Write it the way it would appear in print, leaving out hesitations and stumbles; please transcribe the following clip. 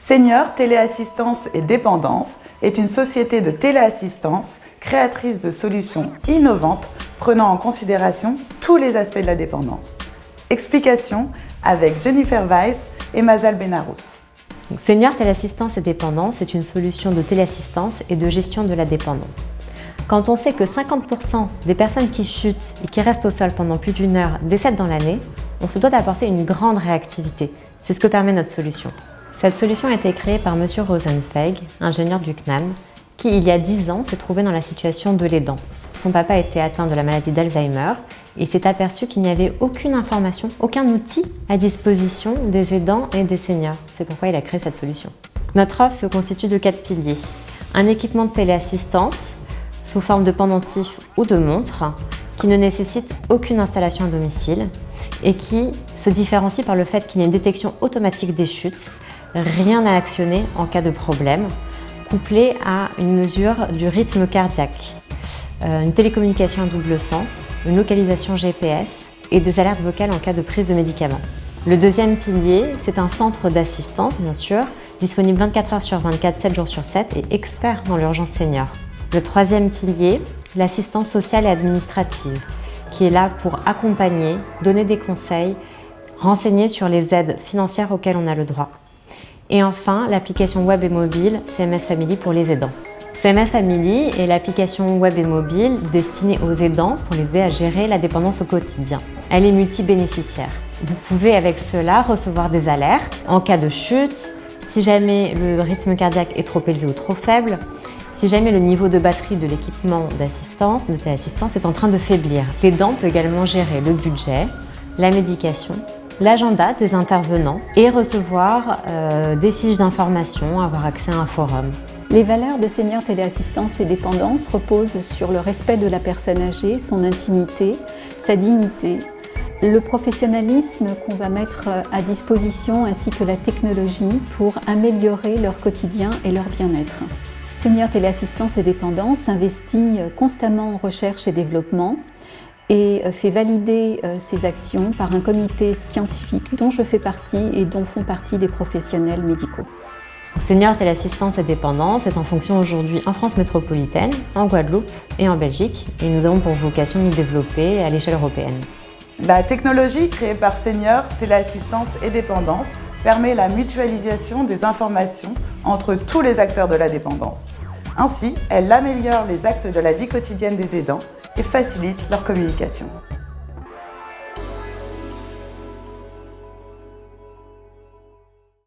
Senior Téléassistance et Dépendance est une société de téléassistance créatrice de solutions innovantes prenant en considération tous les aspects de la dépendance. Explication avec Jennifer Weiss et Mazal Benarous. Senior Téléassistance et Dépendance est une solution de téléassistance et de gestion de la dépendance. Quand on sait que 50% des personnes qui chutent et qui restent au sol pendant plus d'une heure décèdent dans l'année, on se doit d'apporter une grande réactivité. C'est ce que permet notre solution. Cette solution a été créée par M. Rosenzweig, ingénieur du CNAM, qui, il y a 10 ans, s'est trouvé dans la situation de l'aidant. Son papa était atteint de la maladie d'Alzheimer et s'est aperçu qu'il n'y avait aucune information, aucun outil à disposition des aidants et des seniors. C'est pourquoi il a créé cette solution. Notre offre se constitue de 4 piliers. Un équipement de téléassistance sous forme de pendentif ou de montre qui ne nécessite aucune installation à domicile et qui se différencie par le fait qu'il y a une détection automatique des chutes, rien à actionner en cas de problème, couplé à une mesure du rythme cardiaque, une télécommunication à double sens, une localisation GPS et des alertes vocales en cas de prise de médicaments. Le deuxième pilier, c'est un centre d'assistance, bien sûr, disponible 24 heures sur 24, 7 jours sur 7 et expert dans l'urgence senior. Le troisième pilier, l'assistance sociale et administrative, qui est là pour accompagner, donner des conseils, renseigner sur les aides financières auxquelles on a le droit. Et enfin, l'application web et mobile CMS Family pour les aidants. CMS Family est l'application web et mobile destinée aux aidants pour les aider à gérer la dépendance au quotidien. Elle est multi-bénéficiaire. Vous pouvez avec cela recevoir des alertes en cas de chute, si jamais le rythme cardiaque est trop élevé ou trop faible, si jamais le niveau de batterie de l'équipement d'assistance, de téléassistance est en train de faiblir. L'aidant peut également gérer le budget, la médication, l'agenda des intervenants et recevoir des fiches d'information, avoir accès à un forum. Les valeurs de Senior Téléassistance et Dépendance reposent sur le respect de la personne âgée, son intimité, sa dignité, le professionnalisme qu'on va mettre à disposition ainsi que la technologie pour améliorer leur quotidien et leur bien-être. Senior Téléassistance et Dépendance investit constamment en recherche et développement et fait valider ses actions par un comité scientifique dont je fais partie et dont font partie des professionnels médicaux. Senior Téléassistance et Dépendance est en fonction aujourd'hui en France métropolitaine, en Guadeloupe et en Belgique et nous avons pour vocation de nous développer à l'échelle européenne. La technologie créée par Senior Téléassistance et Dépendance permet la mutualisation des informations entre tous les acteurs de la dépendance. Ainsi, elle améliore les actes de la vie quotidienne des aidants et facilite leur communication.